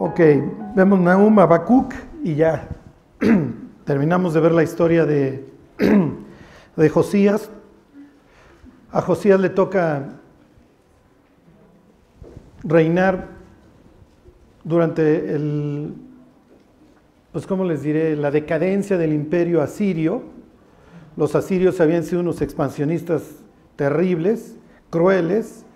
Ok, vemos Nahum, Habacuc y ya terminamos de ver la historia de Josías. A Josías le toca reinar durante ¿cómo les diré? La decadencia del imperio asirio. Los asirios habían sido unos expansionistas terribles, crueles,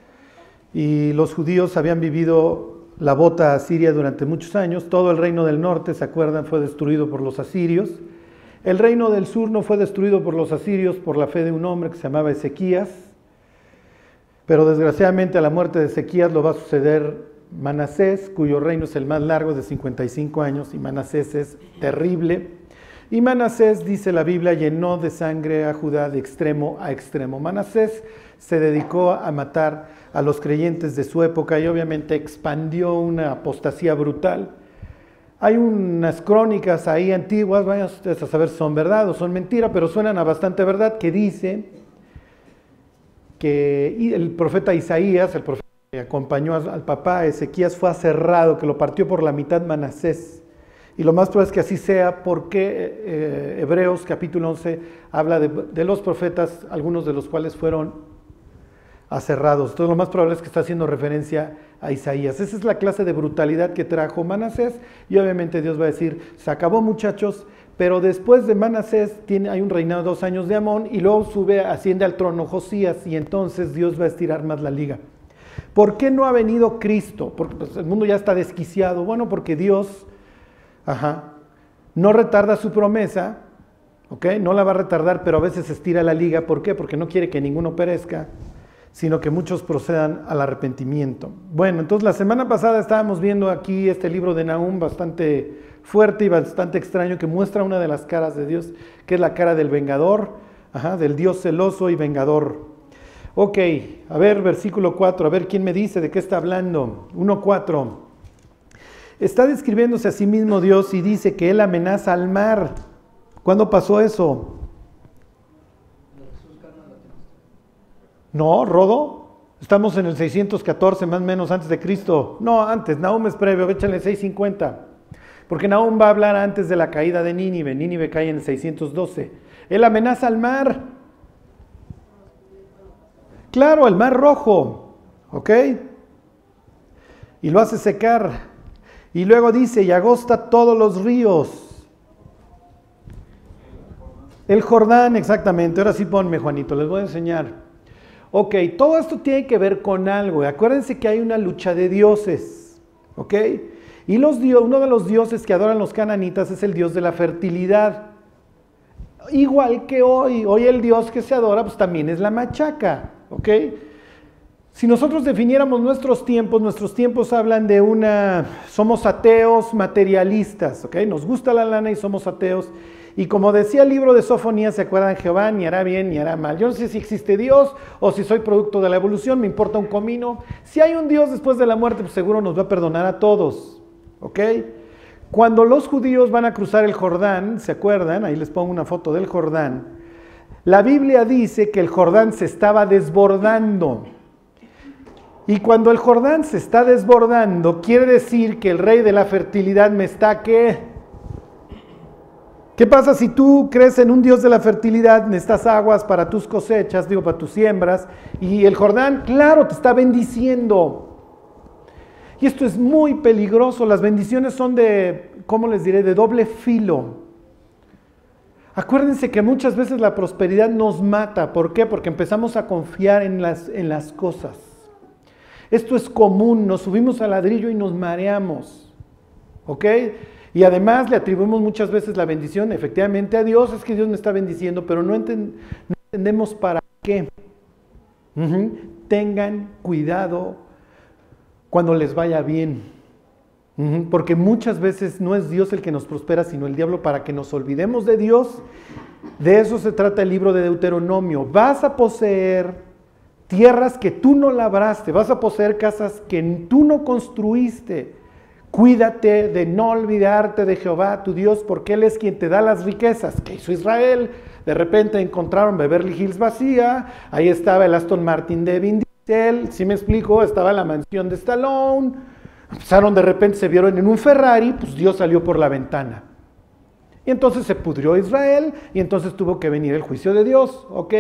y los judíos habían vivido la bota asiria durante muchos años. Todo el reino del norte, ¿se acuerdan?, fue destruido por los asirios. El reino del sur no fue destruido por los asirios por la fe de un hombre que se llamaba Ezequías, pero desgraciadamente a la muerte de Ezequías lo va a suceder Manasés, cuyo reino es el más largo, de 55 años, y Manasés es terrible. Y Manasés, dice la Biblia, llenó de sangre a Judá de extremo a extremo. Manasés se dedicó a matar a los creyentes de su época y obviamente expandió una apostasía brutal. Hay unas crónicas ahí antiguas, vayan ustedes a saber si son verdad o son mentira, pero suenan a bastante verdad, que dice que el profeta Isaías, el profeta que acompañó al papá Ezequías, fue aserrado, que lo partió por la mitad Manasés. Y lo más probable es que así sea porque Hebreos capítulo 11 habla de los profetas, algunos de los cuales fueron aserrados. Entonces lo más probable es que está haciendo referencia a Isaías. Esa es la clase de brutalidad que trajo Manasés, y obviamente Dios va a decir, se acabó, muchachos, pero después de Manasés hay un reinado de 2 años de Amón, y luego asciende al trono Josías, y entonces Dios va a estirar más la liga. ¿Por qué no ha venido Cristo? Porque pues, el mundo ya está desquiciado. Bueno, porque Dios no retarda su promesa, no la va a retardar, pero a veces estira la liga. ¿Por qué? Porque no quiere que ninguno perezca, sino que muchos procedan al arrepentimiento. Bueno, entonces la semana pasada estábamos viendo aquí este libro de Nahum bastante fuerte y bastante extraño, que muestra una de las caras de Dios, que es la cara del vengador, del Dios celoso y vengador. Ok, a ver, versículo 4, a ver quién me dice de qué está hablando. 1:4. Está describiéndose a sí mismo Dios y dice que Él amenaza al mar. ¿Cuándo pasó eso? No, Rodo, estamos en el 614, más o menos antes de Cristo. No, antes, Nahum es previo, échale 650. Porque Nahum va a hablar antes de la caída de Nínive. Nínive cae en el 612. Él amenaza al mar. Claro, el mar rojo, y lo hace secar. Y luego dice, y agosta todos los ríos. El Jordán, exactamente. Ahora sí ponme, Juanito, les voy a enseñar. Ok, todo esto tiene que ver con algo. Acuérdense que hay una lucha de dioses, y uno de los dioses que adoran los cananitas es el dios de la fertilidad. Igual que hoy el dios que se adora pues también es la machaca, Si nosotros definiéramos nuestros tiempos hablan de somos ateos materialistas, Nos gusta la lana y somos ateos. Y como decía el libro de Sofonías, ¿se acuerdan? Jehová ni hará bien ni hará mal. Yo no sé si existe Dios o si soy producto de la evolución, me importa un comino. Si hay un Dios después de la muerte, pues seguro nos va a perdonar a todos, Cuando los judíos van a cruzar el Jordán, ¿se acuerdan? Ahí les pongo una foto del Jordán. La Biblia dice que el Jordán se estaba desbordando. Y cuando el Jordán se está desbordando, quiere decir que el rey de la fertilidad me está, ¿qué? ¿Qué pasa si tú crees en un Dios de la fertilidad, necesitas aguas para tus cosechas, para tus siembras, y el Jordán, claro, te está bendiciendo? Y esto es muy peligroso. Las bendiciones son de doble filo. Acuérdense que muchas veces la prosperidad nos mata. ¿Por qué? Porque empezamos a confiar en las cosas. Esto es común, nos subimos al ladrillo y nos mareamos, Y además le atribuimos muchas veces la bendición efectivamente a Dios. Es que Dios me está bendiciendo, pero no entendemos para qué. Tengan cuidado cuando les vaya bien, porque muchas veces no es Dios el que nos prospera, sino el diablo, para que nos olvidemos de Dios. De eso se trata el libro de Deuteronomio. Vas a poseer tierras que tú no labraste, vas a poseer casas que tú no construiste. Cuídate de no olvidarte de Jehová tu Dios, porque Él es quien te da las riquezas. ¿Qué hizo Israel? De repente encontraron Beverly Hills vacía, ahí estaba el Aston Martin de Vin Diesel, ¿sí me explico? Estaba la mansión de Stallone, Empezaron de repente, se vieron en un Ferrari, pues Dios salió por la ventana. Y entonces se pudrió Israel y entonces tuvo que venir el juicio de Dios. Ok,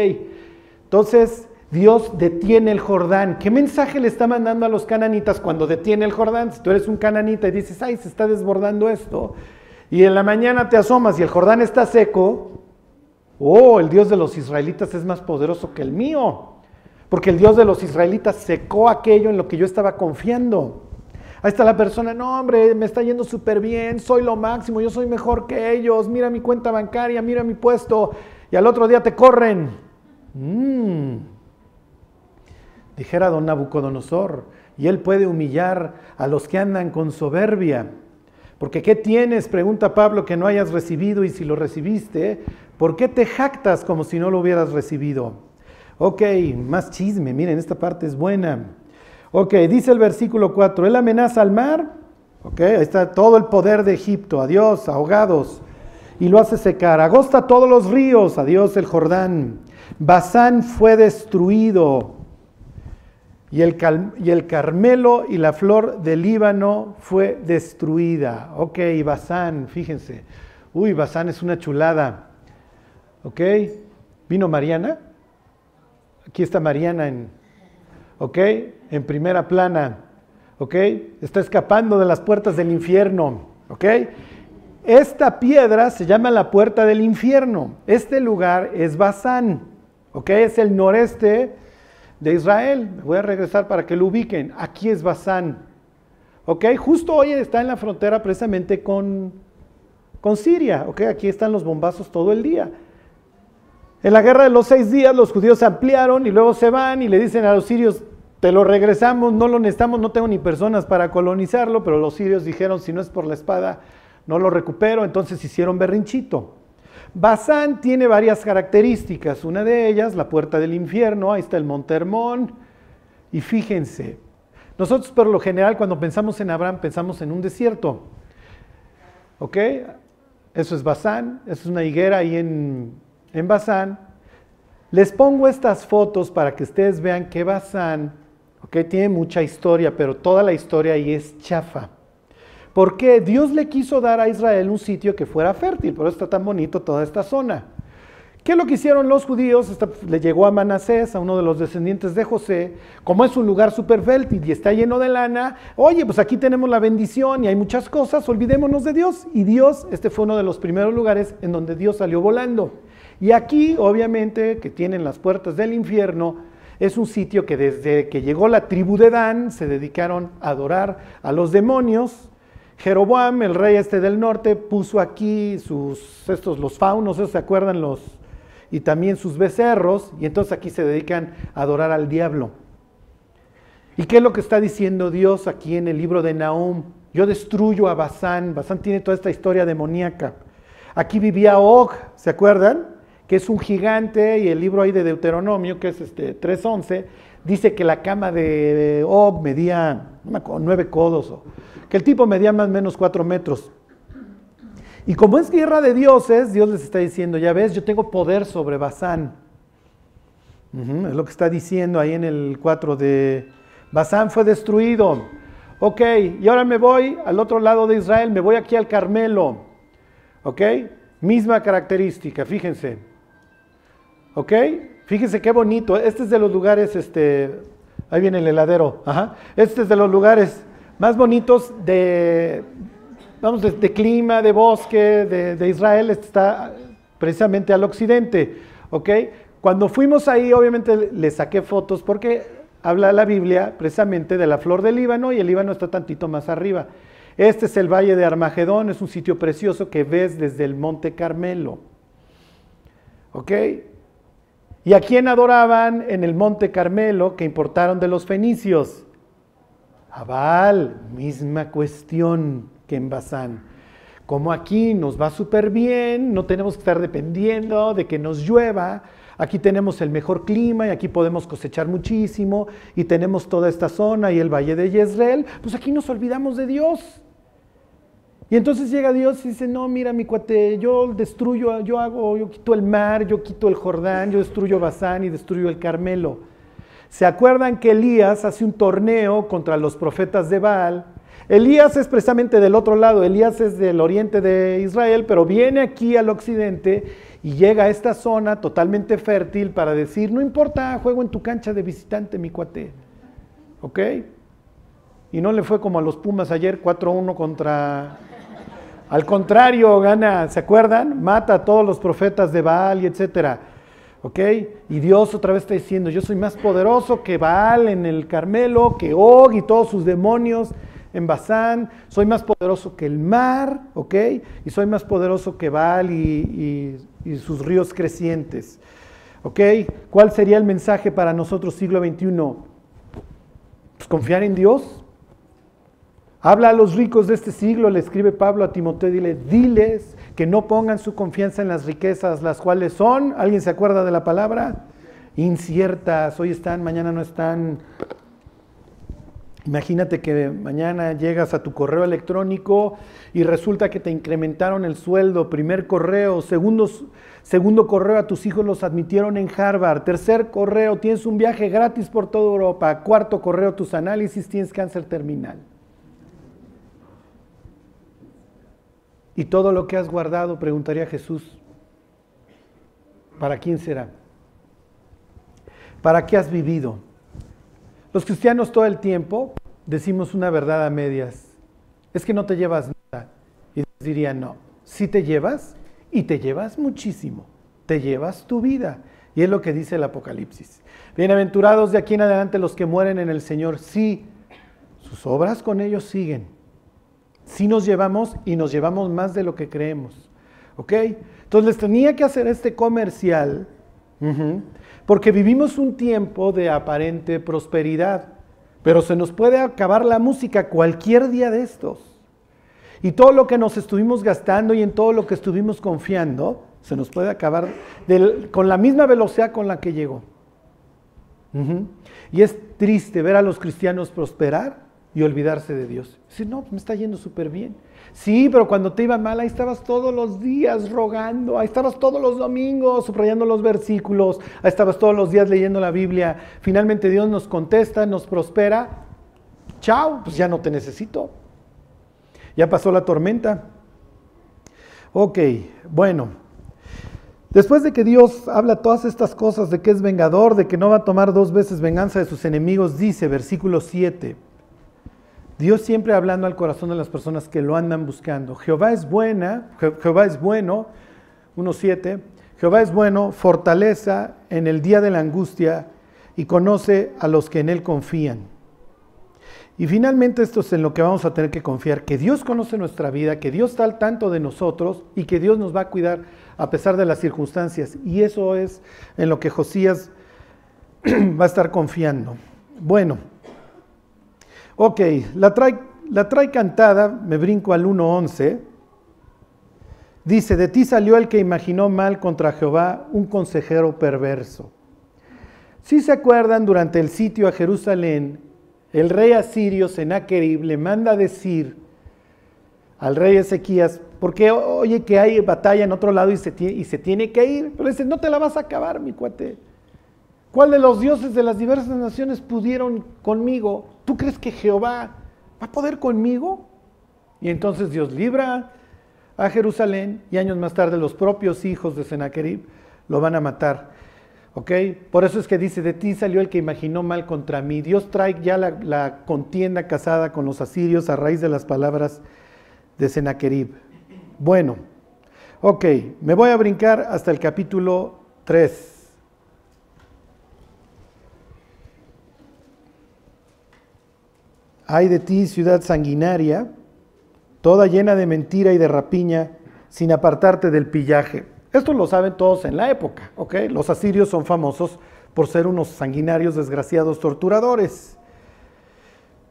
entonces Dios detiene el Jordán. ¿Qué mensaje le está mandando a los cananitas cuando detiene el Jordán? Si tú eres un cananita y dices, ay, se está desbordando esto, y en la mañana te asomas y el Jordán está seco, oh, el Dios de los israelitas es más poderoso que el mío, porque el Dios de los israelitas secó aquello en lo que yo estaba confiando. Ahí está la persona, no hombre, me está yendo súper bien, soy lo máximo, yo soy mejor que ellos, mira mi cuenta bancaria, mira mi puesto, y al otro día te corren. Dijera don Nabucodonosor, y él puede humillar a los que andan con soberbia. Porque ¿qué tienes? Pregunta Pablo, que no hayas recibido, y si lo recibiste, ¿por qué te jactas como si no lo hubieras recibido? Ok, más chisme, miren, esta parte es buena. Ok, dice el versículo 4, él amenaza al mar, ok, ahí está todo el poder de Egipto, adiós, ahogados, y lo hace secar, agosta todos los ríos, adiós el Jordán, Basán fue destruido, y el Carmelo y la flor del Líbano fue destruida. Ok, Basán, fíjense, uy, Basán es una chulada, ok, ¿vino Mariana? Aquí está Mariana ok, en primera plana, ok, está escapando de las puertas del infierno, ok. Esta piedra se llama la puerta del infierno, este lugar es Basán, ok, es el noreste de Israel. Me voy a regresar para que lo ubiquen, aquí es Basán, ok, justo hoy está en la frontera precisamente con Siria, ok, aquí están los bombazos todo el día. En la guerra de los 6 días los judíos ampliaron y luego se van y le dicen a los sirios, te lo regresamos, no lo necesitamos, no tengo ni personas para colonizarlo, pero los sirios dijeron, si no es por la espada, no lo recupero, entonces hicieron berrinchito. Basán tiene varias características, una de ellas, la puerta del infierno, ahí está el monte Hermón, y fíjense, nosotros por lo general cuando pensamos en Abraham pensamos en un desierto, ¿ok? Eso es Basán, eso es una higuera ahí en Basán. Les pongo estas fotos para que ustedes vean que Basán, okay, tiene mucha historia, pero toda la historia ahí es chafa. ¿Por qué? Dios le quiso dar a Israel un sitio que fuera fértil, por eso está tan bonito toda esta zona. ¿Qué es lo que hicieron los judíos? Le llegó a Manasés, a uno de los descendientes de José, como es un lugar súper fértil y está lleno de lana, oye, pues aquí tenemos la bendición y hay muchas cosas, olvidémonos de Dios. Y Dios, este fue uno de los primeros lugares en donde Dios salió volando. Y aquí, obviamente, que tienen las puertas del infierno, es un sitio que desde que llegó la tribu de Dan, se dedicaron a adorar a los demonios. Jeroboam, el rey del norte, puso aquí los faunos, ¿se acuerdan? Y también sus becerros, y entonces aquí se dedican a adorar al diablo. ¿Y qué es lo que está diciendo Dios aquí en el libro de Nahum? Yo destruyo a Basán. Basán tiene toda esta historia demoníaca. Aquí vivía Og, ¿se acuerdan? Que es un gigante, y el libro ahí de Deuteronomio, que es 3:11, dice que la cama de Og medía 9 codos, que el tipo medía más o menos 4 metros. Y como es guerra de dioses, Dios les está diciendo, ya ves, yo tengo poder sobre Basán. Es lo que está diciendo ahí en el 4 de Basán fue destruido. Ok, y ahora me voy al otro lado de Israel, me voy aquí al Carmelo. Ok, misma característica, fíjense. ¿Ok? Fíjense qué bonito. Este es de los lugares, ahí viene el heladero. Ajá. Este es de los lugares más bonitos de clima, de bosque, de Israel. Este está precisamente al occidente. ¿Ok? Cuando fuimos ahí, obviamente le saqué fotos porque habla la Biblia precisamente de la flor del Líbano y el Líbano está tantito más arriba. Este es el Valle de Armagedón, es un sitio precioso que ves desde el Monte Carmelo. ¿Ok? ¿Y a quién adoraban en el Monte Carmelo que importaron de los fenicios? A Baal, misma cuestión que en Basán. Como aquí nos va súper bien, no tenemos que estar dependiendo de que nos llueva, aquí tenemos el mejor clima y aquí podemos cosechar muchísimo y tenemos toda esta zona y el Valle de Jezreel, pues aquí nos olvidamos de Dios. Y entonces llega Dios y dice, no, mira mi cuate, yo destruyo, yo quito el mar, yo quito el Jordán, yo destruyo Basán y destruyo el Carmelo. ¿Se acuerdan que Elías hace un torneo contra los profetas de Baal Elías es precisamente del otro lado, Elías es del oriente de Israel, pero viene aquí al occidente y llega a esta zona totalmente fértil para decir, no importa, juego en tu cancha de visitante, mi cuate. ¿Ok? Y no le fue como a los Pumas ayer, 4-1 contra... Al contrario, gana, ¿se acuerdan? Mata a todos los profetas de Baal y etcétera. ¿Ok? Y Dios otra vez está diciendo, yo soy más poderoso que Baal en el Carmelo, que Og y todos sus demonios en Basán, soy más poderoso que el mar, ¿ok? Y soy más poderoso que Baal y sus ríos crecientes, ¿ok? ¿Cuál sería el mensaje para nosotros siglo XXI? Pues confiar en Dios. Habla a los ricos de este siglo, le escribe Pablo a Timoteo, diles que no pongan su confianza en las riquezas, las cuales son, ¿alguien se acuerda de la palabra? Inciertas, hoy están, mañana no están. Imagínate que mañana llegas a tu correo electrónico y resulta que te incrementaron el sueldo, primer correo, segundo correo, a tus hijos los admitieron en Harvard, tercer correo, tienes un viaje gratis por toda Europa, cuarto correo, tus análisis, tienes cáncer terminal. Y todo lo que has guardado, preguntaría Jesús, ¿para quién será? ¿Para qué has vivido? Los cristianos todo el tiempo decimos una verdad a medias. Es que no te llevas nada. Y Dios diría, no, sí te llevas y te llevas muchísimo. Te llevas tu vida. Y es lo que dice el Apocalipsis. Bienaventurados de aquí en adelante los que mueren en el Señor. Sí, sus obras con ellos siguen. Sí nos llevamos y nos llevamos más de lo que creemos. ¿Ok? Entonces les tenía que hacer este comercial. Porque vivimos un tiempo de aparente prosperidad, pero se nos puede acabar la música cualquier día de estos. Y todo lo que nos estuvimos gastando y en todo lo que estuvimos confiando, se nos puede acabar con la misma velocidad con la que llegó. Y es triste ver a los cristianos prosperar y olvidarse de Dios. Decir, no, me está yendo súper bien. Sí, pero cuando te iba mal, ahí estabas todos los días rogando, ahí estabas todos los domingos subrayando los versículos, ahí estabas todos los días leyendo la Biblia. Finalmente Dios nos contesta, nos prospera. Chao, pues ya no te necesito. Ya pasó la tormenta. Ok, bueno. Después de que Dios habla todas estas cosas, de que es vengador, de que no va a tomar 2 veces venganza de sus enemigos, dice, versículo 7, Dios siempre hablando al corazón de las personas que lo andan buscando. Jehová es bueno, 1:7, Jehová es bueno, fortaleza en el día de la angustia y conoce a los que en él confían. Y finalmente esto es en lo que vamos a tener que confiar, que Dios conoce nuestra vida, que Dios está al tanto de nosotros y que Dios nos va a cuidar a pesar de las circunstancias. Y eso es en lo que Josías va a estar confiando. Bueno. Ok, la trae cantada, me brinco al 1:11, dice, de ti salió el que imaginó mal contra Jehová, un consejero perverso. Si se acuerdan, durante el sitio a Jerusalén, el rey asirio Sennacherib le manda a decir al rey Ezequías, porque oye que hay batalla en otro lado y se tiene que ir, pero dice, no te la vas a acabar, mi cuate. ¿Cuál de los dioses de las diversas naciones pudieron conmigo? ¿Tú crees que Jehová va a poder conmigo? Y entonces Dios libra a Jerusalén y años más tarde los propios hijos de Sennacherib lo van a matar. ¿Ok? Por eso es que dice, de ti salió el que imaginó mal contra mí. Dios trae ya la contienda casada con los asirios a raíz de las palabras de Sennacherib. Bueno, ok, me voy a brincar hasta el capítulo 3. Ay de ti, ciudad sanguinaria, toda llena de mentira y de rapiña, sin apartarte del pillaje. Esto lo saben todos en la época, ¿ok? Los asirios son famosos por ser unos sanguinarios, desgraciados, torturadores.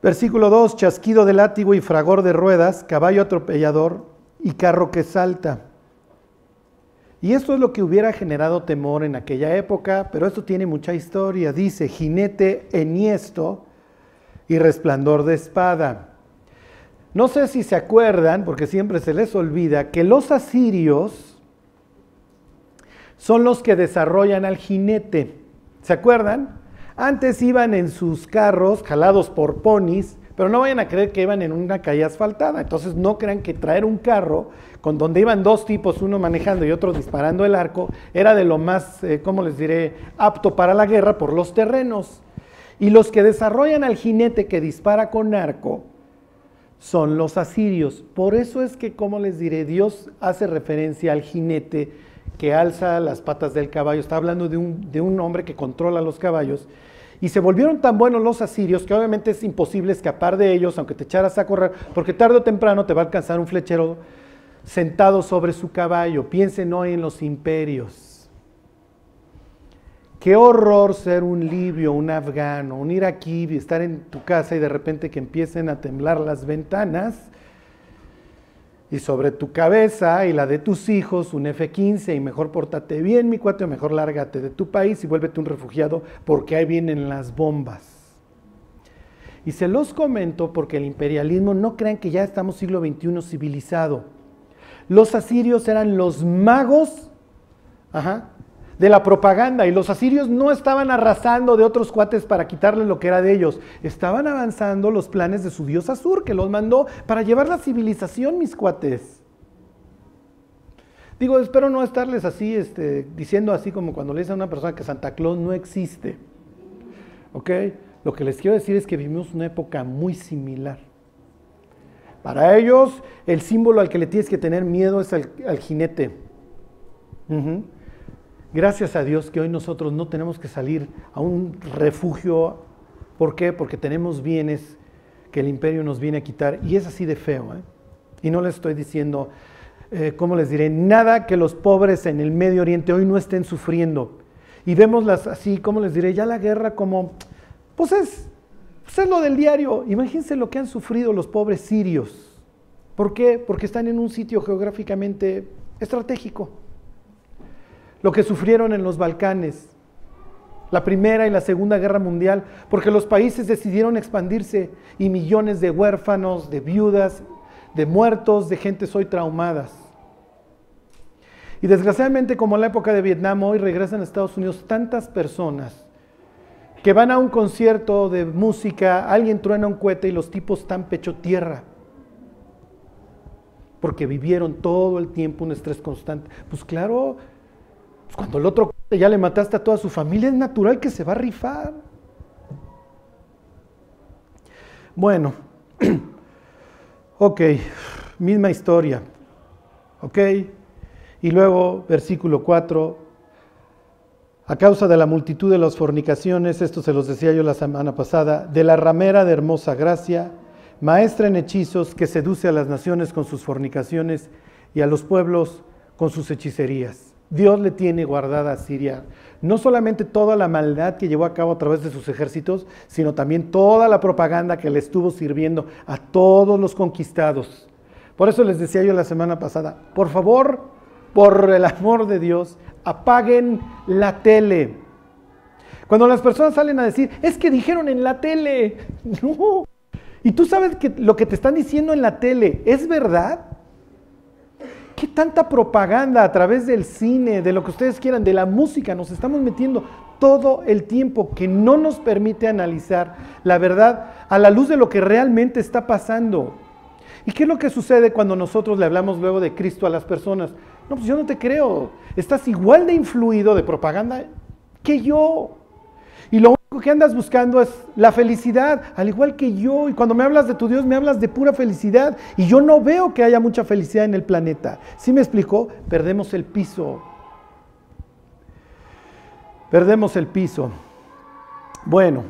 Versículo 2, chasquido de látigo y fragor de ruedas, caballo atropellador y carro que salta. Y esto es lo que hubiera generado temor en aquella época, pero esto tiene mucha historia. Dice, jinete enhiesto y resplandor de espada. No sé si se acuerdan, porque siempre se les olvida, que los asirios son los que desarrollan al jinete. ¿Se acuerdan? Antes iban en sus carros, jalados por ponis, Pero no vayan a creer que iban en una calle asfaltada. Entonces no crean que traer un carro con donde iban dos tipos, uno manejando y otro disparando el arco, era de lo más, ¿cómo les diré?, apto para la guerra por los terrenos. Y los que desarrollan al jinete que dispara con arco son los asirios. Por eso es que, ¿cómo les diré?, Dios hace referencia al jinete que alza las patas del caballo. Está hablando de un hombre que controla los caballos. Y se volvieron tan buenos los asirios que obviamente es imposible escapar de ellos, aunque te echaras a correr, porque tarde o temprano te va a alcanzar un flechero sentado sobre su caballo. Piensen hoy en los imperios. Qué horror ser un libio, un afgano, un iraquí, estar en tu casa y de repente que empiecen a temblar las ventanas y sobre tu cabeza y la de tus hijos un F-15 y mejor pórtate bien, mi cuate, o mejor lárgate de tu país y vuélvete un refugiado porque ahí vienen las bombas. Y se los comento porque el imperialismo, no crean que ya estamos siglo XXI civilizado. Los asirios eran los magos de la propaganda y los asirios no estaban arrasando de otros cuates para quitarles lo que era de ellos. Estaban avanzando los planes de su dios Asur, que los mandó para llevar la civilización, mis cuates. Digo, espero no estarles así, diciendo así como cuando le dicen a una persona que Santa Claus no existe. ¿Ok? Lo que les quiero decir es que vivimos una época muy similar. Para ellos, el símbolo al que le tienes que tener miedo es al jinete. Gracias a Dios que hoy nosotros no tenemos que salir a un refugio. ¿Por qué? Porque tenemos bienes que el imperio nos viene a quitar. Y es así de feo. Y no les estoy diciendo, ¿cómo les diré? Nada que los pobres en el Medio Oriente hoy no estén sufriendo. Y vemos así, ¿cómo les diré? Ya la guerra como, pues es lo del diario. Imagínense lo que han sufrido los pobres sirios. ¿Por qué? Porque están en un sitio geográficamente estratégico. Lo que sufrieron en los Balcanes, la Primera y la Segunda Guerra Mundial, porque los países decidieron expandirse y millones de huérfanos, de viudas, de muertos, de gentes hoy traumadas. Y desgraciadamente, como en la época de Vietnam, hoy regresan a Estados Unidos tantas personas que van a un concierto de música, alguien truena un cohete y los tipos están pecho tierra, porque vivieron todo el tiempo un estrés constante. Pues claro, cuando el otro ya le mataste a toda su familia, es natural que se va a rifar. Bueno, ok, misma historia, ok, y luego versículo 4, a causa de la multitud de las fornicaciones, esto se los decía yo la semana pasada, de la ramera de hermosa gracia, maestra en hechizos que seduce a las naciones con sus fornicaciones y a los pueblos con sus hechicerías. Dios le tiene guardada a Siria no solamente toda la maldad que llevó a cabo a través de sus ejércitos, sino también toda la propaganda que le estuvo sirviendo a todos los conquistados. Por eso les decía yo la semana pasada, por favor, por el amor de Dios, apaguen la tele. Cuando las personas salen a decir, es que dijeron en la tele, no. Y tú sabes que lo que te están diciendo en la tele, ¿es verdad? ¿Qué tanta propaganda a través del cine, de lo que ustedes quieran, de la música, nos estamos metiendo todo el tiempo que no nos permite analizar la verdad a la luz de lo que realmente está pasando? ¿Y qué es lo que sucede cuando nosotros le hablamos luego de Cristo a las personas? No, pues yo no te creo, estás igual de influido de propaganda que yo. Y lo único que andas buscando es la felicidad, al igual que yo. Y cuando me hablas de tu Dios, me hablas de pura felicidad. Y yo no veo que haya mucha felicidad en el planeta. ¿Sí me explicó? Perdemos el piso. Perdemos el piso. Bueno,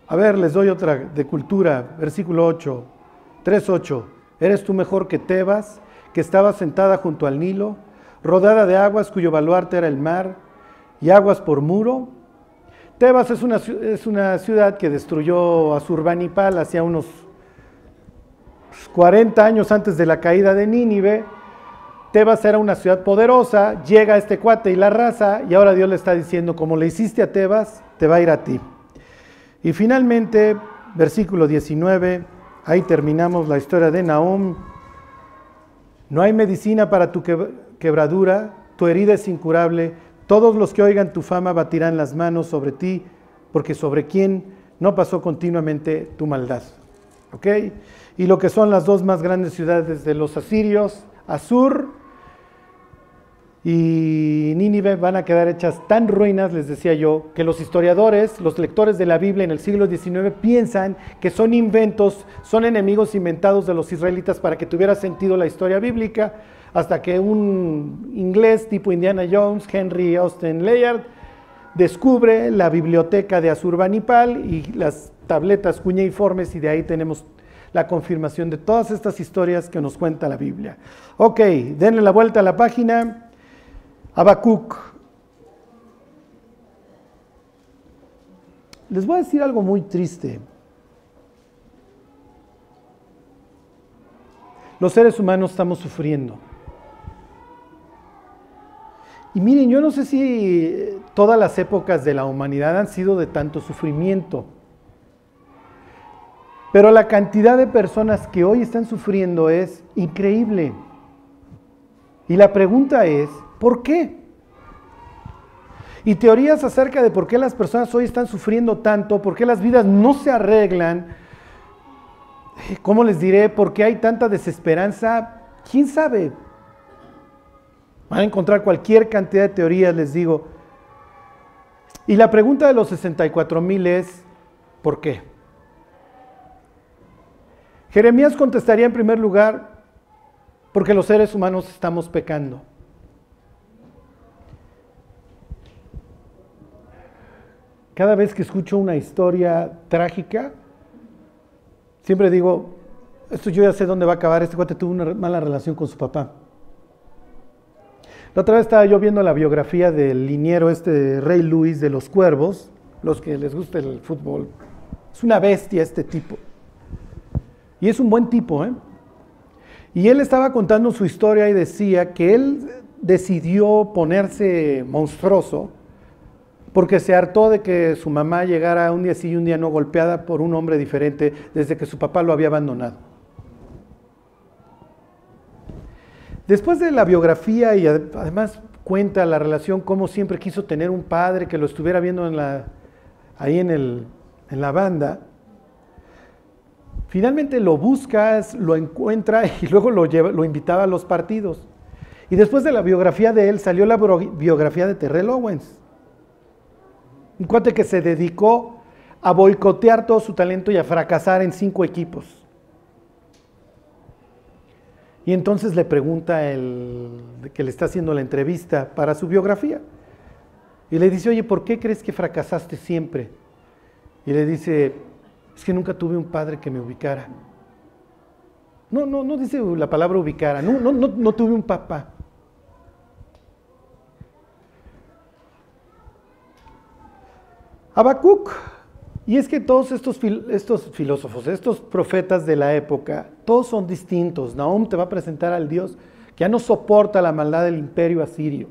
a ver, les doy otra de cultura. Versículo 8, 3:8. ¿Eres tú mejor que Tebas, que estaba sentada junto al Nilo, rodeada de aguas cuyo baluarte era el mar, y aguas por muro? Tebas es una ciudad que destruyó Asurbanipal hacia unos 40 años antes de la caída de Nínive. Tebas era una ciudad poderosa, llega este cuate y la arrasa, y ahora Dios le está diciendo, como le hiciste a Tebas, te va a ir a ti. Y finalmente, versículo 19, ahí terminamos la historia de Nahum. No hay medicina para tu quebradura, tu herida es incurable. Todos los que oigan tu fama batirán las manos sobre ti, porque sobre quién no pasó continuamente tu maldad. ¿ok? Y lo que son las dos más grandes ciudades de los asirios, Asur y Nínive, van a quedar hechas tan ruinas, les decía yo, que los historiadores, los lectores de la Biblia en el siglo XIX piensan que son inventos, son enemigos inventados de los israelitas para que tuviera sentido la historia bíblica, hasta que un inglés tipo Indiana Jones, Henry Austen Layard, descubre la biblioteca de Asurbanipal y las tabletas cuneiformes, y de ahí tenemos la confirmación de todas estas historias que nos cuenta la Biblia. Ok, denle la vuelta a la página. Habacuc. Les voy a decir algo muy triste. Los seres humanos estamos sufriendo. Y miren, yo no sé si todas las épocas de la humanidad han sido de tanto sufrimiento, pero la cantidad de personas que hoy están sufriendo es increíble. Y la pregunta es, ¿por qué? Y teorías acerca de por qué las personas hoy están sufriendo tanto, por qué las vidas no se arreglan, ¿cómo les diré? ¿Por qué hay tanta desesperanza? ¿Quién sabe? Van a encontrar cualquier cantidad de teorías, les digo. Y la pregunta de los 64,000 es, ¿por qué? Jeremías contestaría en primer lugar, porque los seres humanos estamos pecando. Cada vez que escucho una historia trágica, siempre digo, esto yo ya sé dónde va a acabar, este cuate tuvo una mala relación con su papá. La otra vez estaba yo viendo la biografía del liniero Rey Luis de los Cuervos, los que les gusta el fútbol. Es una bestia este tipo. Y es un buen tipo, ¿eh? Y él estaba contando su historia y decía que él decidió ponerse monstruoso porque se hartó de que su mamá llegara un día sí y un día no, golpeada por un hombre diferente desde que su papá lo había abandonado. Después de la biografía, y además cuenta la relación, cómo siempre quiso tener un padre que lo estuviera viendo ahí en la banda, finalmente lo busca, lo encuentra y luego lo invitaba a los partidos. Y después de la biografía de él salió la biografía de Terrell Owens, un cuate que se dedicó a boicotear todo su talento y a fracasar en 5 equipos. Y entonces le pregunta el que le está haciendo la entrevista para su biografía. Y le dice, oye, ¿por qué crees que fracasaste siempre? Y le dice, es que nunca tuve un padre que me ubicara. No dice la palabra ubicara, no tuve un papá. Habacuc. Y es que todos estos filósofos, estos profetas de la época, todos son distintos. Nahum te va a presentar al Dios que ya no soporta la maldad del imperio asirio.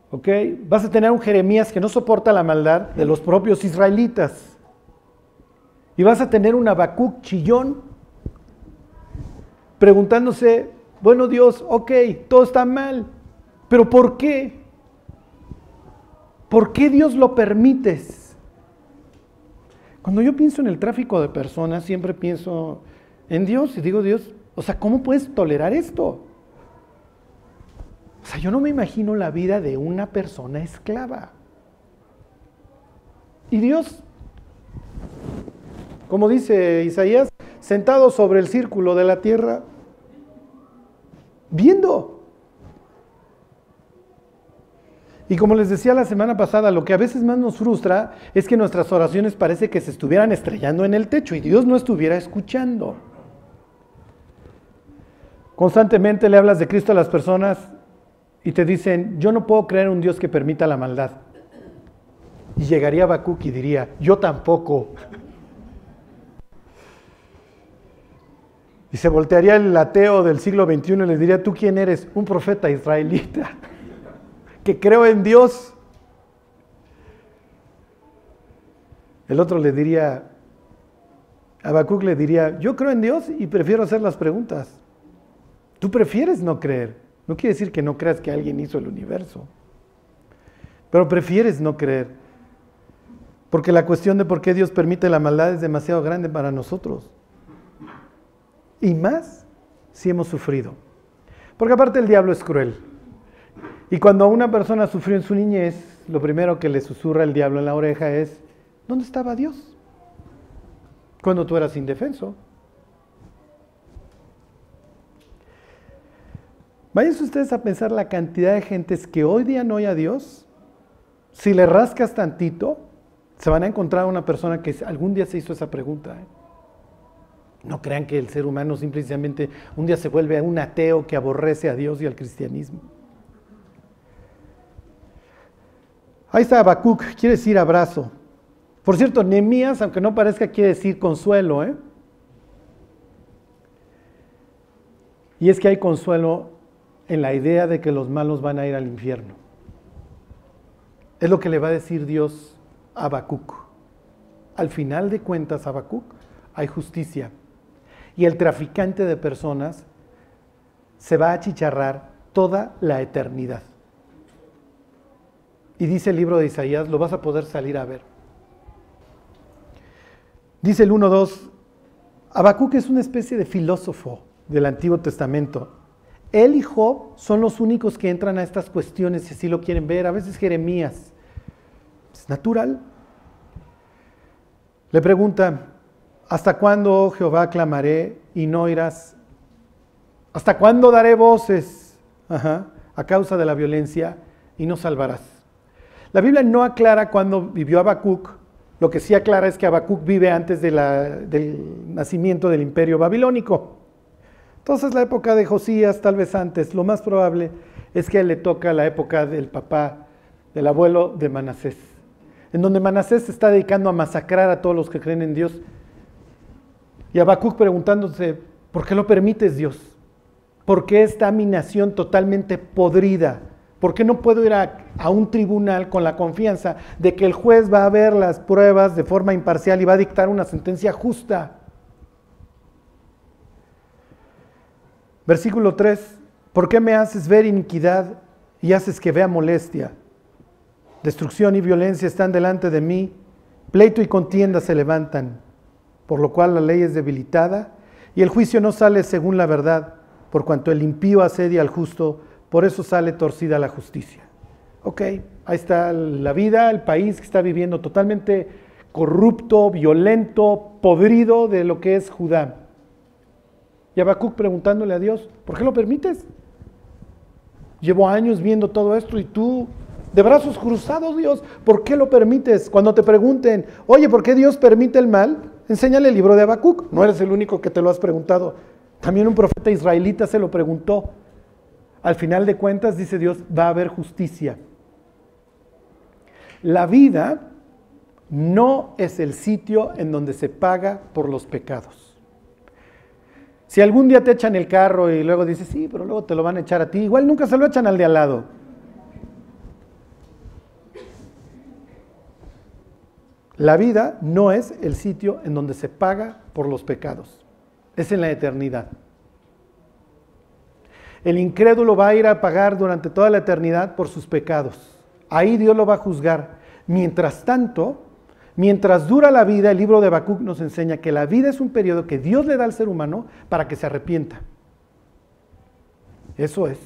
¿Ok? Vas a tener un Jeremías que no soporta la maldad de los propios israelitas. Y vas a tener un Habacuc chillón, preguntándose, bueno Dios, ok, todo está mal, pero ¿por qué? ¿Por qué Dios lo permites? Cuando yo pienso en el tráfico de personas, siempre pienso en Dios y digo, Dios, o sea, ¿cómo puedes tolerar esto? O sea, yo no me imagino la vida de una persona esclava. Y Dios, como dice Isaías, sentado sobre el círculo de la tierra, viendo. Y como les decía la semana pasada, lo que a veces más nos frustra es que nuestras oraciones parece que se estuvieran estrellando en el techo y Dios no estuviera escuchando. Constantemente le hablas de Cristo a las personas y te dicen, yo no puedo creer en un Dios que permita la maldad. Y llegaría Habacuc y diría, yo tampoco. Y se voltearía el ateo del siglo XXI y le diría, ¿tú quién eres? Un profeta israelita que creo en Dios. El otro le diría, Habacuc le diría, yo creo en Dios y prefiero hacer las preguntas. Tú prefieres no creer. No quiere decir que no creas que alguien hizo el universo, pero prefieres no creer. Porque la cuestión de por qué Dios permite la maldad es demasiado grande para nosotros. Y más si hemos sufrido. Porque aparte el diablo es cruel. Y cuando una persona sufrió en su niñez, lo primero que le susurra el diablo en la oreja es, ¿dónde estaba Dios? Cuando tú eras indefenso. Váyanse ustedes a pensar la cantidad de gentes que hoy día no oye a Dios. Si le rascas tantito, se van a encontrar una persona que algún día se hizo esa pregunta. No crean que el ser humano simplemente un día se vuelve un ateo que aborrece a Dios y al cristianismo. Ahí está Habacuc, quiere decir abrazo. Por cierto, Nehemías, aunque no parezca, quiere decir consuelo. Y es que hay consuelo en la idea de que los malos van a ir al infierno. Es lo que le va a decir Dios a Habacuc. Al final de cuentas, Habacuc, hay justicia. Y el traficante de personas se va a achicharrar toda la eternidad. Y dice el libro de Isaías, lo vas a poder salir a ver. Dice el 1:2, Habacuc es una especie de filósofo del Antiguo Testamento. Él y Job son los únicos que entran a estas cuestiones, si así lo quieren ver. A veces Jeremías. Es natural. Le pregunta, ¿hasta cuándo, oh Jehová, clamaré y no oirás? ¿Hasta cuándo daré voces a causa de la violencia y no salvarás? La Biblia no aclara cuándo vivió Habacuc. Lo que sí aclara es que Habacuc vive antes del nacimiento del imperio babilónico. Entonces la época de Josías, tal vez antes, lo más probable es que a él le toca la época del papá, del abuelo de Manasés, en donde Manasés se está dedicando a masacrar a todos los que creen en Dios. Y Habacuc preguntándose, ¿por qué lo permites, Dios? ¿Por qué está mi nación totalmente podrida? ¿Por qué no puedo ir a un tribunal con la confianza de que el juez va a ver las pruebas de forma imparcial y va a dictar una sentencia justa? Versículo 3, ¿por qué me haces ver iniquidad y haces que vea molestia? Destrucción y violencia están delante de mí, pleito y contienda se levantan, por lo cual la ley es debilitada y el juicio no sale según la verdad, por cuanto el impío asedia al justo, por eso sale torcida la justicia. Ok, ahí está la vida, el país que está viviendo totalmente corrupto, violento, podrido de lo que es Judá. Y Habacuc preguntándole a Dios, ¿por qué lo permites? Llevo años viendo todo esto y tú, de brazos cruzados, Dios, ¿por qué lo permites? Cuando te pregunten, oye, ¿por qué Dios permite el mal? Enséñale el libro de Habacuc. No eres el único que te lo has preguntado. También un profeta israelita se lo preguntó. Al final de cuentas, dice Dios, va a haber justicia. La vida no es el sitio en donde se paga por los pecados. Si algún día te echan el carro y luego dices, sí, pero luego te lo van a echar a ti, igual nunca se lo echan al de al lado. La vida no es el sitio en donde se paga por los pecados, es en la eternidad. El incrédulo va a ir a pagar durante toda la eternidad por sus pecados. Ahí Dios lo va a juzgar. Mientras tanto, mientras dura la vida, el libro de Habacuc nos enseña que la vida es un periodo que Dios le da al ser humano para que se arrepienta. Eso es.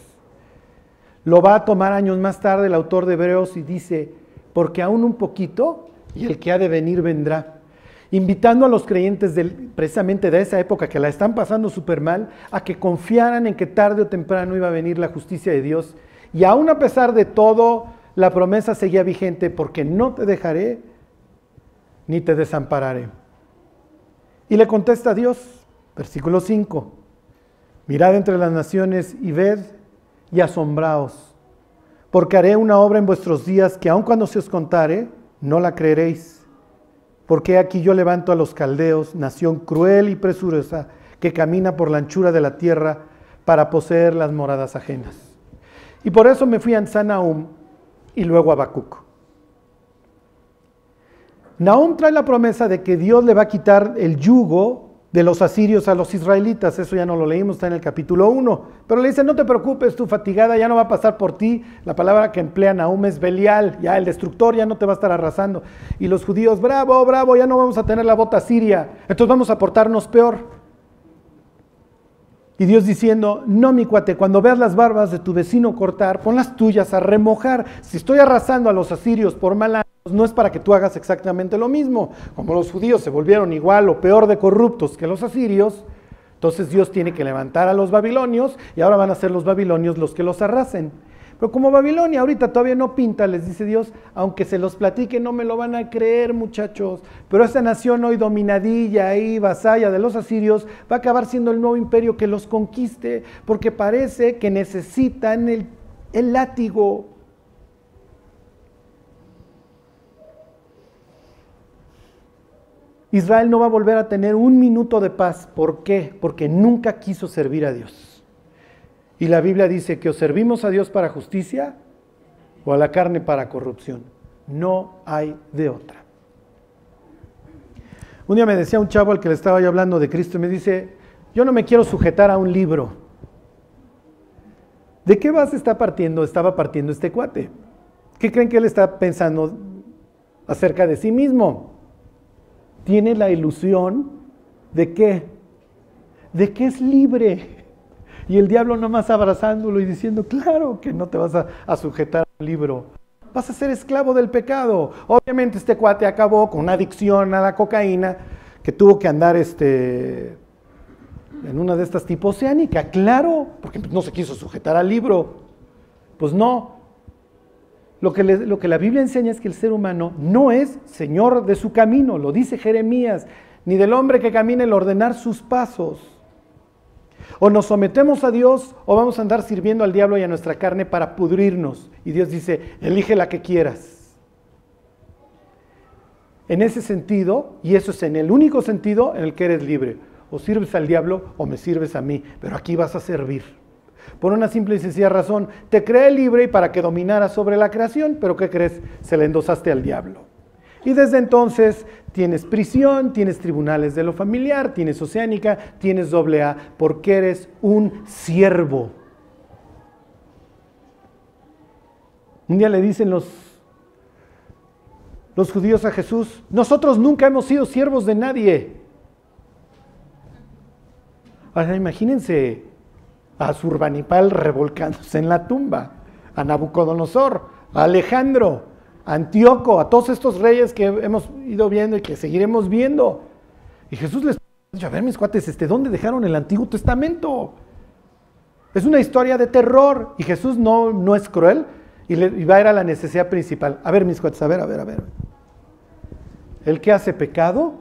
Lo va a tomar años más tarde el autor de Hebreos y dice, porque aún un poquito y el que ha de venir vendrá. Invitando a los creyentes precisamente de esa época que la están pasando súper mal, a que confiaran en que tarde o temprano iba a venir la justicia de Dios. Y aún a pesar de todo, la promesa seguía vigente, porque no te dejaré ni te desampararé. Y le contesta a Dios, versículo 5, mirad entre las naciones y ved y asombraos, porque haré una obra en vuestros días que aun cuando se os contare, no la creeréis. Porque aquí yo levanto a los caldeos, nación cruel y presurosa, que camina por la anchura de la tierra para poseer las moradas ajenas. Y por eso me fui a Nahum y luego a Habacuc. Nahum trae la promesa de que Dios le va a quitar el yugo de los asirios a los israelitas, eso ya no lo leímos, está en el capítulo 1, pero le dice, no te preocupes, tu fatigada ya no va a pasar por ti, la palabra que emplea Nahum es Belial, ya el destructor ya no te va a estar arrasando, y los judíos, bravo, bravo, ya no vamos a tener la bota siria, entonces vamos a portarnos peor. Y Dios diciendo, no mi cuate, cuando veas las barbas de tu vecino cortar, pon las tuyas a remojar, si estoy arrasando a los asirios por mal año, no es para que tú hagas exactamente lo mismo. Como los judíos se volvieron igual o peor de corruptos que los asirios, entonces Dios tiene que levantar a los babilonios y ahora van a ser los babilonios los que los arrasen. Pero como Babilonia ahorita todavía no pinta, les dice Dios, aunque se los platique no me lo van a creer, muchachos, pero esa nación hoy dominadilla y vasalla de los asirios va a acabar siendo el nuevo imperio que los conquiste, porque parece que necesitan el látigo. Israel no va a volver a tener un minuto de paz. ¿Por qué? Porque nunca quiso servir a Dios. Y la Biblia dice que o servimos a Dios para justicia o a la carne para corrupción. No hay de otra. Un día me decía un chavo al que le estaba yo hablando de Cristo y me dice, yo no me quiero sujetar a un libro. ¿De qué base estaba partiendo este cuate? ¿Qué creen que él está pensando acerca de sí mismo? Tiene la ilusión de ¿qué? De que es libre. Y el diablo nomás abrazándolo y diciendo, claro que no te vas a sujetar a un libro. Vas a ser esclavo del pecado. Obviamente este cuate acabó con una adicción a la cocaína que tuvo que andar en una de estas tipo oceánica. Claro, porque no se quiso sujetar al libro. Pues no. Lo que la Biblia enseña es que el ser humano no es señor de su camino, lo dice Jeremías, ni del hombre que camina el ordenar sus pasos. O nos sometemos a Dios o vamos a andar sirviendo al diablo y a nuestra carne para pudrirnos. Y Dios dice, elige la que quieras. En ese sentido, y eso es en el único sentido en el que eres libre, o sirves al diablo o me sirves a mí, pero aquí vas a servir. Por una simple y sencilla razón, te creé libre y para que dominara sobre la creación, pero ¿qué crees? Se le endosaste al diablo. Y desde entonces tienes prisión, tienes tribunales de lo familiar, tienes oceánica, tienes AA, porque eres un siervo. Un día le dicen los judíos a Jesús, nosotros nunca hemos sido siervos de nadie. Ahora imagínense a Zurbanipal revolcándose en la tumba, a Nabucodonosor, a Alejandro, a Antíoco, a todos estos reyes que hemos ido viendo y que seguiremos viendo. Y Jesús les dice, a ver mis cuates, ¿dónde dejaron el Antiguo Testamento? Es una historia de terror y Jesús no es cruel y va a ir a la necesidad principal. A ver mis cuates, a ver. El que hace pecado,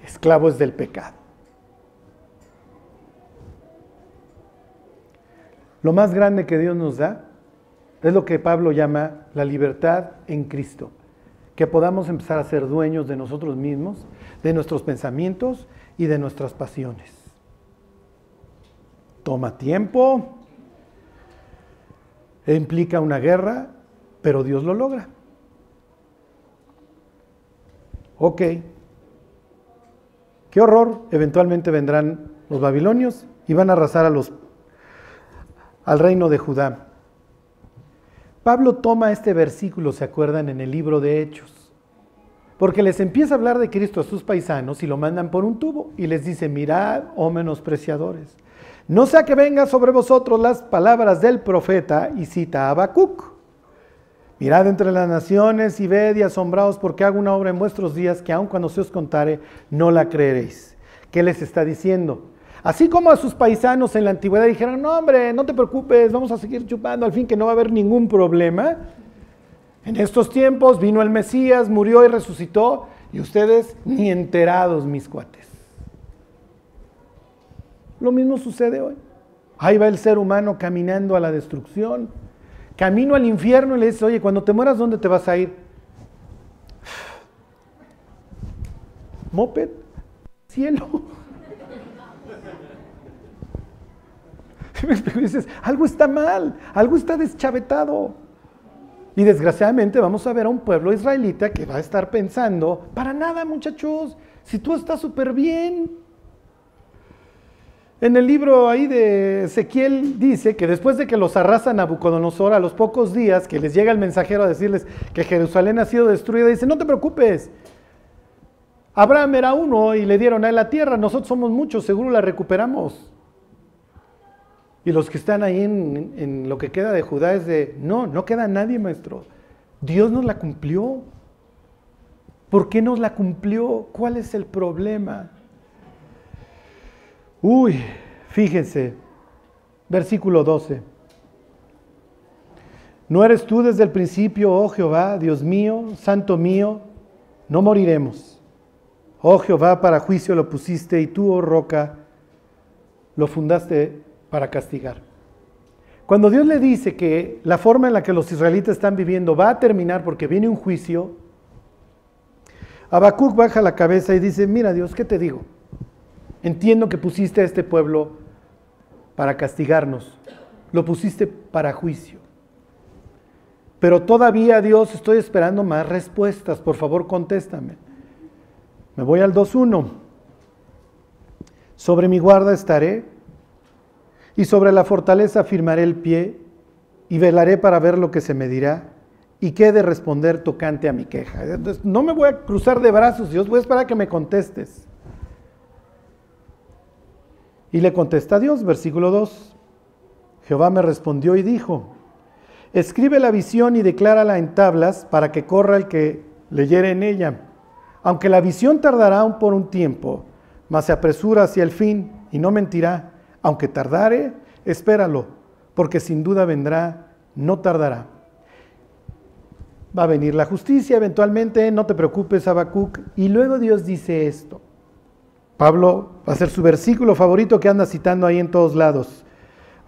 esclavo es del pecado. Lo más grande que Dios nos da es lo que Pablo llama la libertad en Cristo. Que podamos empezar a ser dueños de nosotros mismos, de nuestros pensamientos y de nuestras pasiones. Toma tiempo, implica una guerra, pero Dios lo logra. Ok. Qué horror, eventualmente vendrán los babilonios y van a arrasar al reino de Judá. Pablo toma este versículo, ¿se acuerdan? En el libro de Hechos. Porque les empieza a hablar de Cristo a sus paisanos y lo mandan por un tubo y les dice, mirad, oh menospreciadores, no sea que vengan sobre vosotros las palabras del profeta, y cita a Habacuc. Mirad entre las naciones y ved y asombraos porque hago una obra en vuestros días que aun cuando se os contare no la creeréis. ¿Qué les está diciendo? Así como a sus paisanos en la antigüedad dijeron, no hombre, no te preocupes, vamos a seguir chupando, al fin que no va a haber ningún problema. En estos tiempos vino el Mesías, murió y resucitó, y ustedes ni enterados, mis cuates. Lo mismo sucede hoy. Ahí va el ser humano caminando a la destrucción, camino al infierno y le dices, oye, cuando te mueras, ¿dónde te vas a ir? Moped, cielo. Dices, algo está mal, algo está deschavetado. Y desgraciadamente vamos a ver a un pueblo israelita que va a estar pensando, para nada muchachos, si tú estás súper bien, En el libro ahí de Ezequiel dice que después de que los arrasa Nabucodonosor, a los pocos días que les llega el mensajero a decirles que Jerusalén ha sido destruida, dice, no te preocupes, Abraham era uno y le dieron a él la tierra, nosotros somos muchos, seguro la recuperamos. Y los que están ahí en lo que queda de Judá es de, no queda nadie, maestro. Dios nos la cumplió. ¿Por qué nos la cumplió? ¿Cuál es el problema? Uy, fíjense, versículo 12. ¿No eres tú desde el principio, oh Jehová, Dios mío, santo mío? No moriremos. Oh Jehová, para juicio lo pusiste, y tú, oh roca, lo fundaste para castigar. Cuando Dios le dice que la forma en la que los israelitas están viviendo va a terminar porque viene un juicio, Habacuc baja la cabeza y dice, mira Dios, ¿qué te digo? Entiendo que pusiste a este pueblo para castigarnos, lo pusiste para juicio. Pero todavía, Dios, estoy esperando más respuestas, por favor contéstame. Me voy al 2:1. Sobre mi guarda estaré, y sobre la fortaleza firmaré el pie, y velaré para ver lo que se me dirá, y qué he de responder tocante a mi queja. Entonces, no me voy a cruzar de brazos, Dios, voy a esperar a que me contestes. Y le contesta a Dios, versículo 2. Jehová me respondió y dijo, escribe la visión y declárala en tablas para que corra el que leyere en ella. Aunque la visión tardará aún por un tiempo, mas se apresura hacia el fin y no mentirá. Aunque tardare, espéralo, porque sin duda vendrá, no tardará. Va a venir la justicia eventualmente, no te preocupes, Habacuc. Y luego Dios dice esto. Pablo va a ser su versículo favorito que anda citando ahí en todos lados.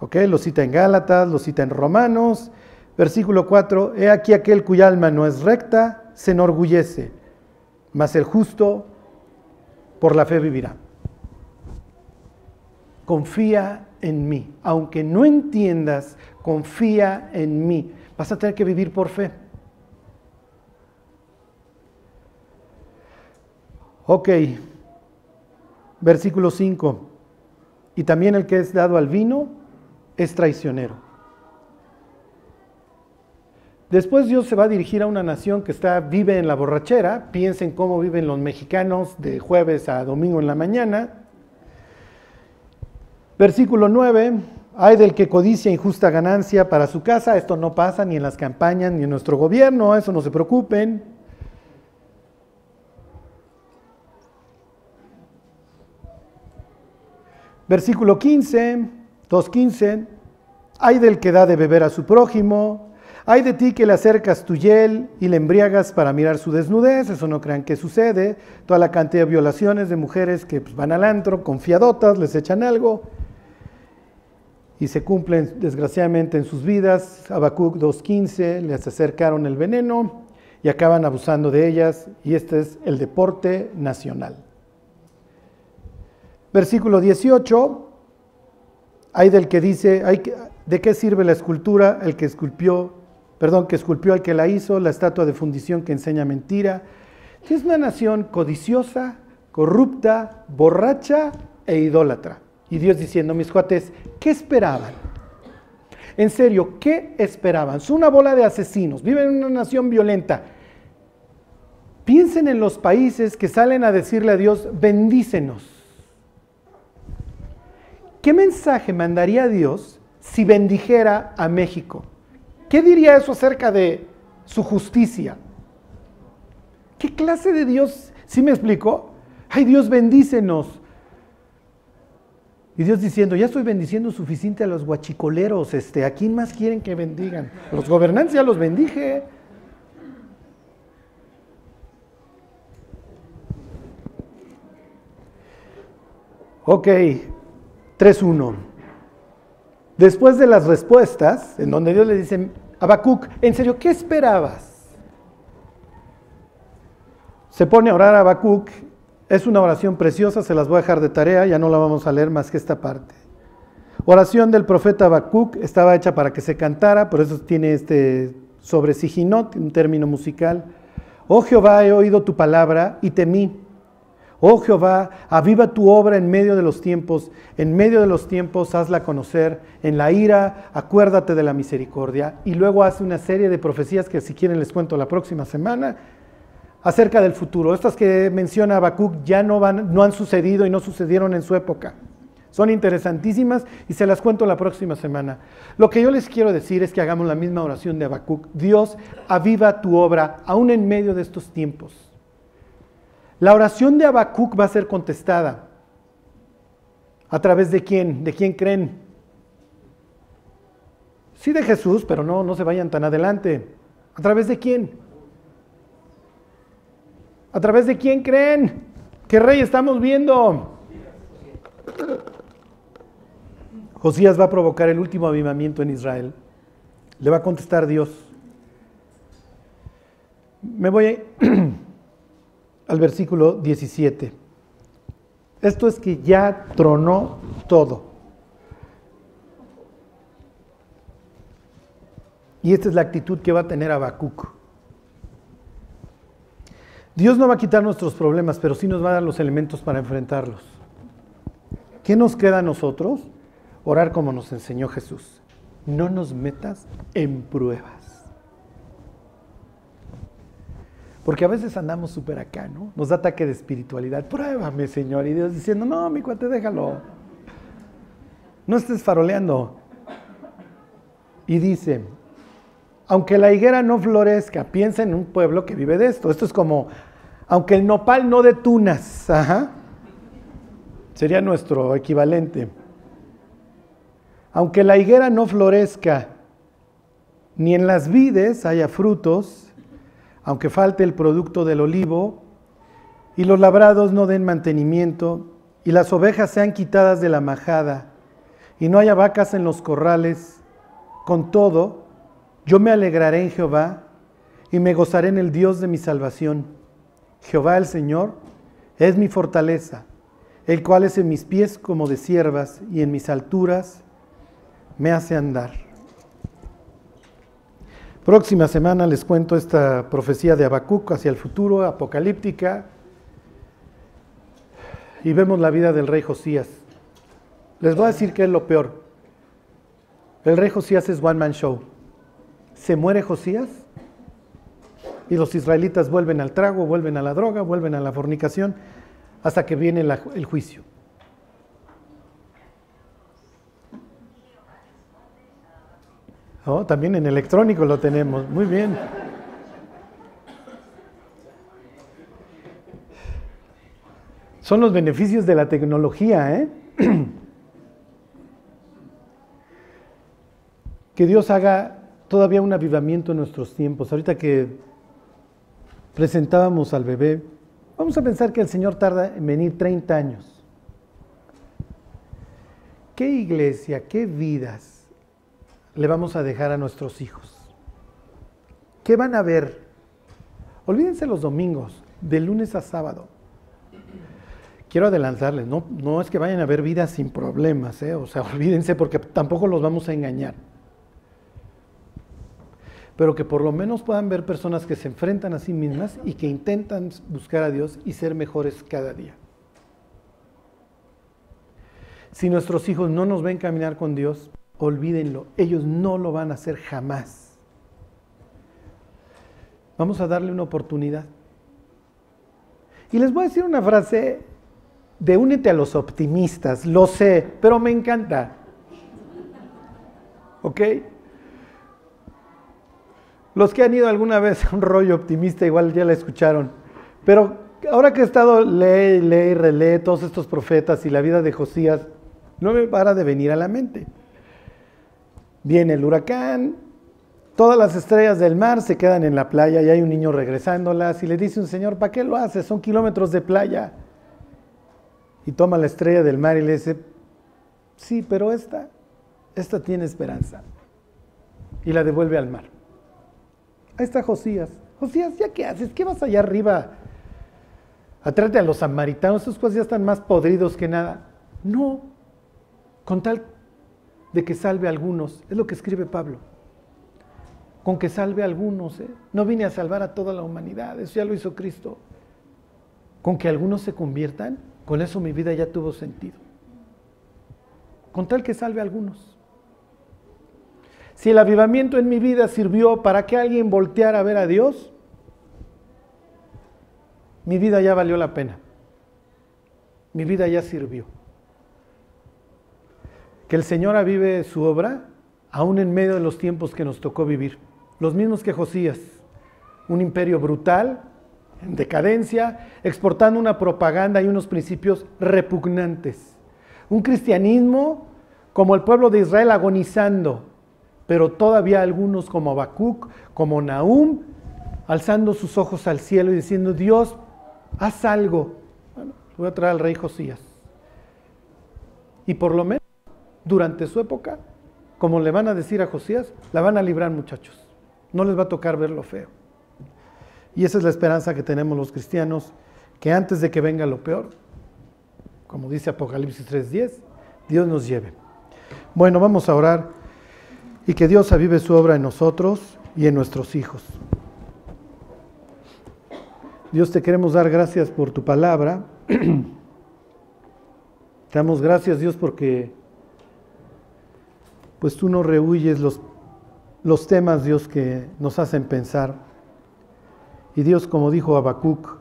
Lo cita en Gálatas, lo cita en Romanos. Versículo 4, he aquí aquel cuya alma no es recta, se enorgullece, mas el justo por la fe vivirá. Confía en mí. Aunque no entiendas, confía en mí. Vas a tener que vivir por fe. Versículo 5. Y también el que es dado al vino es traicionero. Después Dios se va a dirigir a una nación que vive en la borrachera. Piensen cómo viven los mexicanos de jueves a domingo en la mañana. Versículo 9. Ay del que codicia injusta ganancia para su casa. Esto no pasa ni en las campañas ni en nuestro gobierno. Eso no se preocupen. Versículo 15, 2:15, ay del que da de beber a su prójimo, ay de ti que le acercas tu hiel y le embriagas para mirar su desnudez, eso no crean que sucede, toda la cantidad de violaciones de mujeres que van al antro, confiadotas, les echan algo y se cumplen desgraciadamente en sus vidas. Habacuc 2:15, les acercaron el veneno y acaban abusando de ellas y este es el deporte nacional. Versículo 18, hay del que dice, ¿de qué sirve la escultura? Que esculpió al que la hizo, la estatua de fundición que enseña mentira. Es una nación codiciosa, corrupta, borracha e idólatra. Y Dios diciendo, mis cuates, ¿qué esperaban? En serio, ¿qué esperaban? Son una bola de asesinos, viven en una nación violenta. Piensen en los países que salen a decirle a Dios, bendícenos. ¿Qué mensaje mandaría Dios si bendijera a México? ¿Qué diría eso acerca de su justicia? ¿Qué clase de Dios? ¿Sí me explico? Ay, Dios, bendícenos. Y Dios diciendo, ya estoy bendiciendo suficiente a los guachicoleros, ¿a quién más quieren que bendigan? Los gobernantes ya los bendije. Ok, 3:1. Después de las respuestas, en donde Dios le dice, Habacuc, en serio, ¿qué esperabas? Se pone a orar a Habacuc, es una oración preciosa, se las voy a dejar de tarea, ya no la vamos a leer más que esta parte. Oración del profeta Habacuc, estaba hecha para que se cantara, por eso tiene sobre Sijinot, un término musical. Oh Jehová, he oído tu palabra y temí. Oh Jehová, aviva tu obra en medio de los tiempos hazla conocer, en la ira acuérdate de la misericordia. Y luego hace una serie de profecías que si quieren les cuento la próxima semana, acerca del futuro. Estas que menciona Habacuc ya no han sucedido y no sucedieron en su época. Son interesantísimas y se las cuento la próxima semana. Lo que yo les quiero decir es que hagamos la misma oración de Habacuc. Dios, aviva tu obra aún en medio de estos tiempos. La oración de Habacuc va a ser contestada. ¿A través de quién? ¿De quién creen? Sí, de Jesús, pero no se vayan tan adelante. ¿A través de quién? ¿A través de quién creen? ¿Qué rey estamos viendo? Josías va a provocar el último avivamiento en Israel. Le va a contestar Dios. Me voy al versículo 17. Esto es que ya tronó todo. Y esta es la actitud que va a tener Habacuc. Dios no va a quitar nuestros problemas, pero sí nos va a dar los elementos para enfrentarlos. ¿Qué nos queda a nosotros? Orar como nos enseñó Jesús. No nos metas en pruebas. Porque a veces andamos súper acá, ¿no? Nos da ataque de espiritualidad. Pruébame, Señor. Y Dios diciendo, no, mi cuate, déjalo. No estés faroleando. Y dice, aunque la higuera no florezca, piensa en un pueblo que vive de esto. Esto es como, aunque el nopal no dé tunas. Ajá. Sería nuestro equivalente. Aunque la higuera no florezca, ni en las vides haya frutos, aunque falte el producto del olivo, y los labrados no den mantenimiento, y las ovejas sean quitadas de la majada, y no haya vacas en los corrales, con todo, yo me alegraré en Jehová, y me gozaré en el Dios de mi salvación. Jehová el Señor es mi fortaleza, el cual es en mis pies como de ciervas, y en mis alturas me hace andar. Próxima semana les cuento esta profecía de Habacuc hacia el futuro, apocalíptica, y vemos la vida del rey Josías. Les voy a decir qué es lo peor. El rey Josías es one man show. Se muere Josías y los israelitas vuelven al trago, vuelven a la droga, vuelven a la fornicación, hasta que viene el juicio. Oh, también en electrónico lo tenemos, muy bien. Son los beneficios de la tecnología, ¿eh? Que Dios haga todavía un avivamiento en nuestros tiempos. Ahorita que presentábamos al bebé, vamos a pensar que el Señor tarda en venir 30 años. ¿Qué iglesia, qué vidas le vamos a dejar a nuestros hijos? ¿Qué van a ver? Olvídense los domingos, de lunes a sábado. Quiero adelantarles, no es que vayan a ver vidas sin problemas, o sea, olvídense porque tampoco los vamos a engañar. Pero que por lo menos puedan ver personas que se enfrentan a sí mismas y que intentan buscar a Dios y ser mejores cada día. Si nuestros hijos no nos ven caminar con Dios, olvídenlo, ellos no lo van a hacer jamás. Vamos a darle una oportunidad. Y les voy a decir una frase de únete a los optimistas, lo sé, pero me encanta. ¿Ok? Los que han ido alguna vez a un rollo optimista igual ya la escucharon. Pero ahora que he estado, lee y relee todos estos profetas y la vida de Josías, no me para de venir a la mente. Viene el huracán, todas las estrellas del mar se quedan en la playa y hay un niño regresándolas y le dice un señor, ¿para qué lo haces? Son kilómetros de playa. Y toma la estrella del mar y le dice, sí, pero esta tiene esperanza. Y la devuelve al mar. Ahí está Josías. Josías, ¿ya qué haces? ¿Qué vas allá arriba? Atráete a los samaritanos, esos cosas ya están más podridos que nada. No, con tal de que salve a algunos, es lo que escribe Pablo. Con que salve a algunos, No vine a salvar a toda la humanidad, eso ya lo hizo Cristo. Con que algunos se conviertan, con eso mi vida ya tuvo sentido. Con tal que salve a algunos. Si el avivamiento en mi vida sirvió para que alguien volteara a ver a Dios, mi vida ya valió la pena. Mi vida ya sirvió. Que el Señor avive su obra, aún en medio de los tiempos que nos tocó vivir. Los mismos que Josías. Un imperio brutal, en decadencia, exportando una propaganda y unos principios repugnantes. Un cristianismo como el pueblo de Israel agonizando, pero todavía algunos como Habacuc, como Nahum, alzando sus ojos al cielo y diciendo, Dios, haz algo. Bueno, voy a traer al rey Josías. Y por lo menos, durante su época, como le van a decir a Josías, la van a librar, muchachos. No les va a tocar ver lo feo. Y esa es la esperanza que tenemos los cristianos, que antes de que venga lo peor, como dice Apocalipsis 3:10, Dios nos lleve. Bueno, vamos a orar y que Dios avive su obra en nosotros y en nuestros hijos. Dios, te queremos dar gracias por tu palabra. Te damos gracias, Dios, porque pues tú no rehuyes los temas, Dios, que nos hacen pensar. Y Dios, como dijo Habacuc,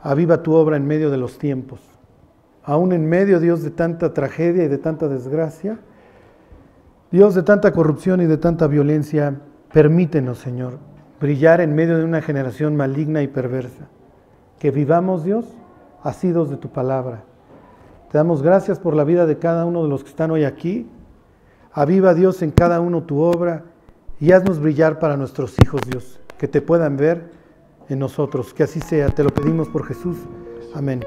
aviva tu obra en medio de los tiempos. Aún en medio, Dios, de tanta tragedia y de tanta desgracia, Dios, de tanta corrupción y de tanta violencia, permítenos, Señor, brillar en medio de una generación maligna y perversa. Que vivamos, Dios, asidos de tu palabra. Te damos gracias por la vida de cada uno de los que están hoy aquí. Aviva, Dios, en cada uno tu obra y haznos brillar para nuestros hijos, Dios, que te puedan ver en nosotros. Que así sea, te lo pedimos por Jesús. Amén.